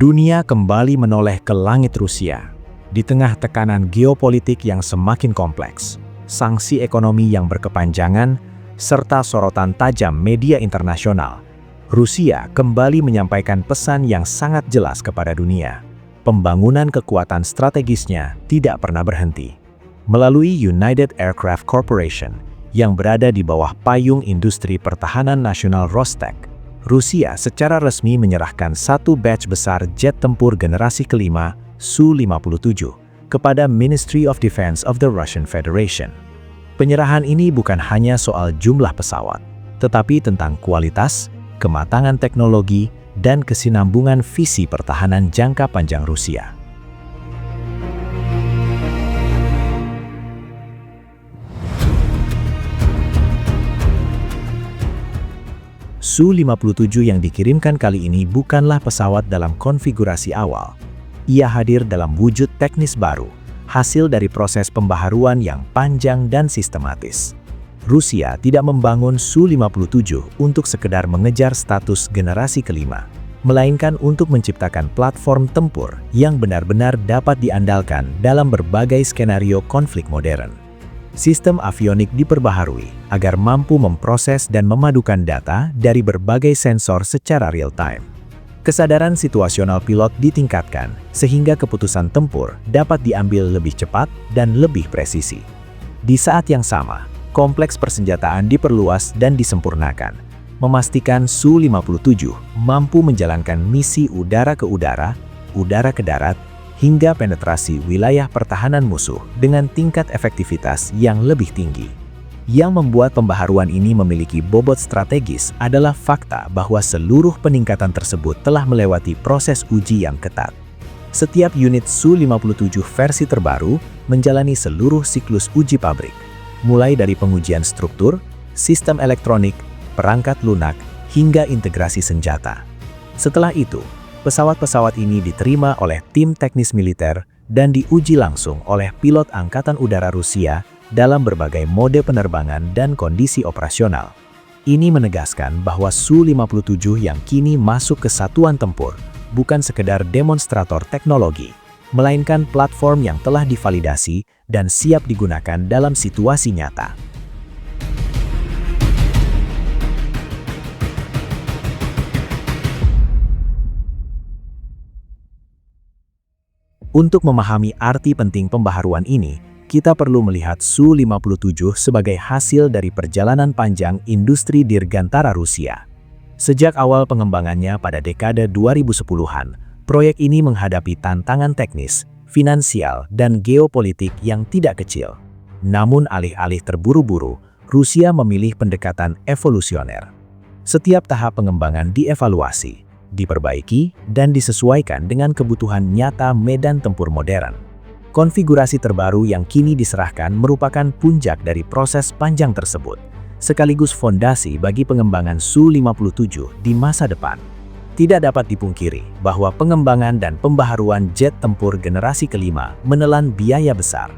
Dunia kembali menoleh ke langit Rusia. Di tengah tekanan geopolitik yang semakin kompleks, sanksi ekonomi yang berkepanjangan, serta sorotan tajam media internasional, Rusia kembali menyampaikan pesan yang sangat jelas kepada dunia. Pembangunan kekuatan strategisnya tidak pernah berhenti. Melalui United Aircraft Corporation yang berada di bawah payung industri pertahanan nasional Rostec, Rusia secara resmi menyerahkan satu batch besar jet tempur generasi kelima Su-57 kepada Ministry of Defense of the Russian Federation. Penyerahan ini bukan hanya soal jumlah pesawat, tetapi tentang kualitas, kematangan teknologi, dan kesinambungan visi pertahanan jangka panjang Rusia. Su-57 yang dikirimkan kali ini bukanlah pesawat dalam konfigurasi awal. Ia hadir dalam wujud teknis baru, hasil dari proses pembaharuan yang panjang dan sistematis. Rusia tidak membangun Su-57 untuk sekedar mengejar status generasi kelima, melainkan untuk menciptakan platform tempur yang benar-benar dapat diandalkan dalam berbagai skenario konflik modern. Sistem avionik diperbaharui agar mampu memproses dan memadukan data dari berbagai sensor secara real-time. Kesadaran situasional pilot ditingkatkan sehingga keputusan tempur dapat diambil lebih cepat dan lebih presisi. Di saat yang sama, kompleks persenjataan diperluas dan disempurnakan, memastikan Su-57 mampu menjalankan misi udara ke udara, udara ke darat, hingga penetrasi wilayah pertahanan musuh dengan tingkat efektivitas yang lebih tinggi. Yang membuat pembaharuan ini memiliki bobot strategis adalah fakta bahwa seluruh peningkatan tersebut telah melewati proses uji yang ketat. Setiap unit Su-57 versi terbaru menjalani seluruh siklus uji pabrik, mulai dari pengujian struktur, sistem elektronik, perangkat lunak, hingga integrasi senjata. Setelah itu, pesawat-pesawat ini diterima oleh tim teknis militer dan diuji langsung oleh pilot Angkatan Udara Rusia dalam berbagai mode penerbangan dan kondisi operasional. Ini menegaskan bahwa Su-57 yang kini masuk ke satuan tempur bukan sekedar demonstrator teknologi, melainkan platform yang telah divalidasi dan siap digunakan dalam situasi nyata. Untuk memahami arti penting pembaharuan ini, kita perlu melihat Su-57 sebagai hasil dari perjalanan panjang industri dirgantara Rusia. Sejak awal pengembangannya pada dekade 2010-an, proyek ini menghadapi tantangan teknis, finansial, dan geopolitik yang tidak kecil. Namun alih-alih terburu-buru, Rusia memilih pendekatan evolusioner. Setiap tahap pengembangan dievaluasi, diperbaiki, dan disesuaikan dengan kebutuhan nyata medan tempur modern. Konfigurasi terbaru yang kini diserahkan merupakan puncak dari proses panjang tersebut, sekaligus fondasi bagi pengembangan Su-57 di masa depan. Tidak dapat dipungkiri bahwa pengembangan dan pembaharuan jet tempur generasi kelima menelan biaya besar.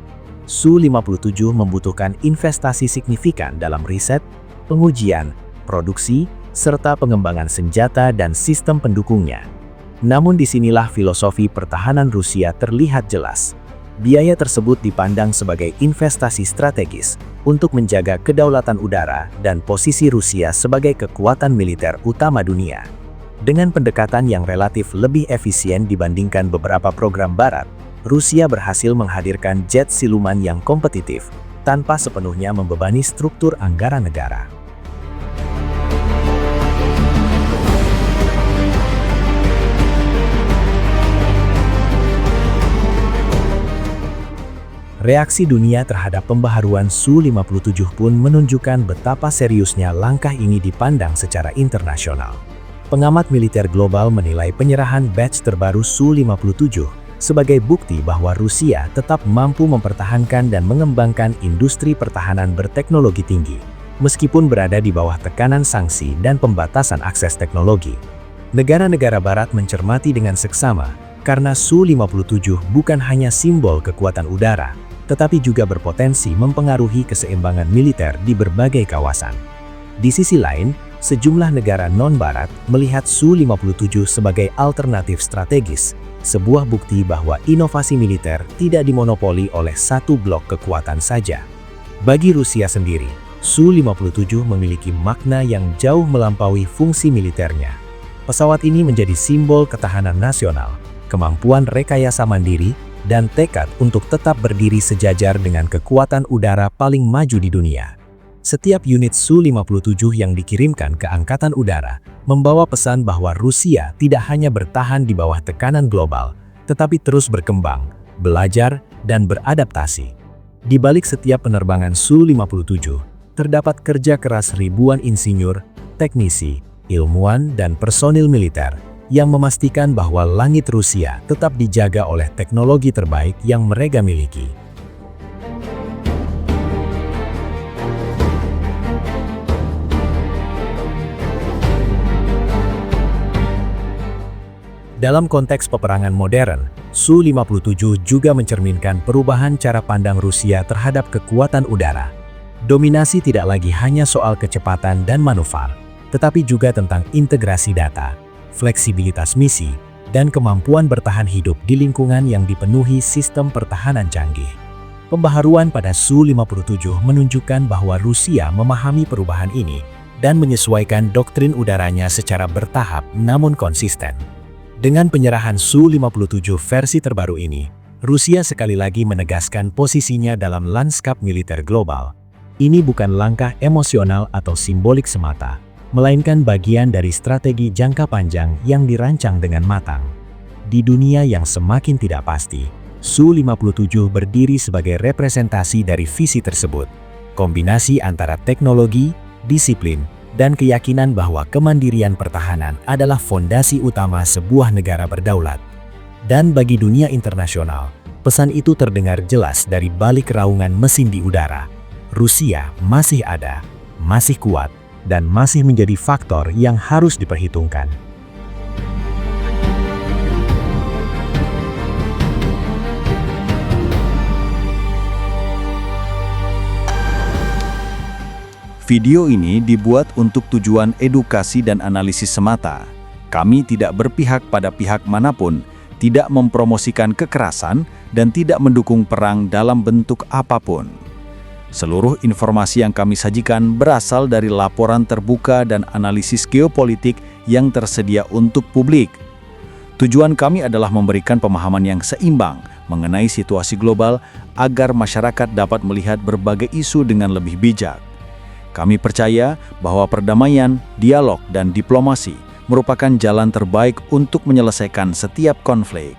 Su-57 membutuhkan investasi signifikan dalam riset, pengujian, produksi, serta pengembangan senjata dan sistem pendukungnya. Namun disinilah filosofi pertahanan Rusia terlihat jelas. Biaya tersebut dipandang sebagai investasi strategis untuk menjaga kedaulatan udara dan posisi Rusia sebagai kekuatan militer utama dunia. Dengan pendekatan yang relatif lebih efisien dibandingkan beberapa program barat, Rusia berhasil menghadirkan jet siluman yang kompetitif tanpa sepenuhnya membebani struktur anggaran negara. Reaksi dunia terhadap pembaharuan Su-57 pun menunjukkan betapa seriusnya langkah ini dipandang secara internasional. Pengamat militer global menilai penyerahan batch terbaru Su-57 sebagai bukti bahwa Rusia tetap mampu mempertahankan dan mengembangkan industri pertahanan berteknologi tinggi, meskipun berada di bawah tekanan sanksi dan pembatasan akses teknologi. Negara-negara Barat mencermati dengan seksama karena Su-57 bukan hanya simbol kekuatan udara, tetapi juga berpotensi mempengaruhi keseimbangan militer di berbagai kawasan. Di sisi lain, sejumlah negara non-Barat melihat Su-57 sebagai alternatif strategis, sebuah bukti bahwa inovasi militer tidak dimonopoli oleh satu blok kekuatan saja. Bagi Rusia sendiri, Su-57 memiliki makna yang jauh melampaui fungsi militernya. Pesawat ini menjadi simbol ketahanan nasional, kemampuan rekayasa mandiri, dan tekad untuk tetap berdiri sejajar dengan kekuatan udara paling maju di dunia. Setiap unit Su-57 yang dikirimkan ke Angkatan Udara membawa pesan bahwa Rusia tidak hanya bertahan di bawah tekanan global, tetapi terus berkembang, belajar, dan beradaptasi. Di balik setiap penerbangan Su-57, terdapat kerja keras ribuan insinyur, teknisi, ilmuwan, dan personil militer yang memastikan bahwa langit Rusia tetap dijaga oleh teknologi terbaik yang mereka miliki. Dalam konteks peperangan modern, Su-57 juga mencerminkan perubahan cara pandang Rusia terhadap kekuatan udara. Dominasi tidak lagi hanya soal kecepatan dan manuver, tetapi juga tentang integrasi data, fleksibilitas misi, dan kemampuan bertahan hidup di lingkungan yang dipenuhi sistem pertahanan canggih. Pembaharuan pada Su-57 menunjukkan bahwa Rusia memahami perubahan ini dan menyesuaikan doktrin udaranya secara bertahap namun konsisten. Dengan penyerahan Su-57 versi terbaru ini, Rusia sekali lagi menegaskan posisinya dalam lanskap militer global. Ini bukan langkah emosional atau simbolik semata, melainkan bagian dari strategi jangka panjang yang dirancang dengan matang. Di dunia yang semakin tidak pasti, Su-57 berdiri sebagai representasi dari visi tersebut. Kombinasi antara teknologi, disiplin, dan keyakinan bahwa kemandirian pertahanan adalah fondasi utama sebuah negara berdaulat. Dan bagi dunia internasional, pesan itu terdengar jelas dari balik raungan mesin di udara. Rusia masih ada, masih kuat, dan masih menjadi faktor yang harus diperhitungkan. Video ini dibuat untuk tujuan edukasi dan analisis semata. Kami tidak berpihak pada pihak manapun, tidak mempromosikan kekerasan, dan tidak mendukung perang dalam bentuk apapun. Seluruh informasi yang kami sajikan berasal dari laporan terbuka dan analisis geopolitik yang tersedia untuk publik. Tujuan kami adalah memberikan pemahaman yang seimbang mengenai situasi global agar masyarakat dapat melihat berbagai isu dengan lebih bijak. Kami percaya bahwa perdamaian, dialog, dan diplomasi merupakan jalan terbaik untuk menyelesaikan setiap konflik.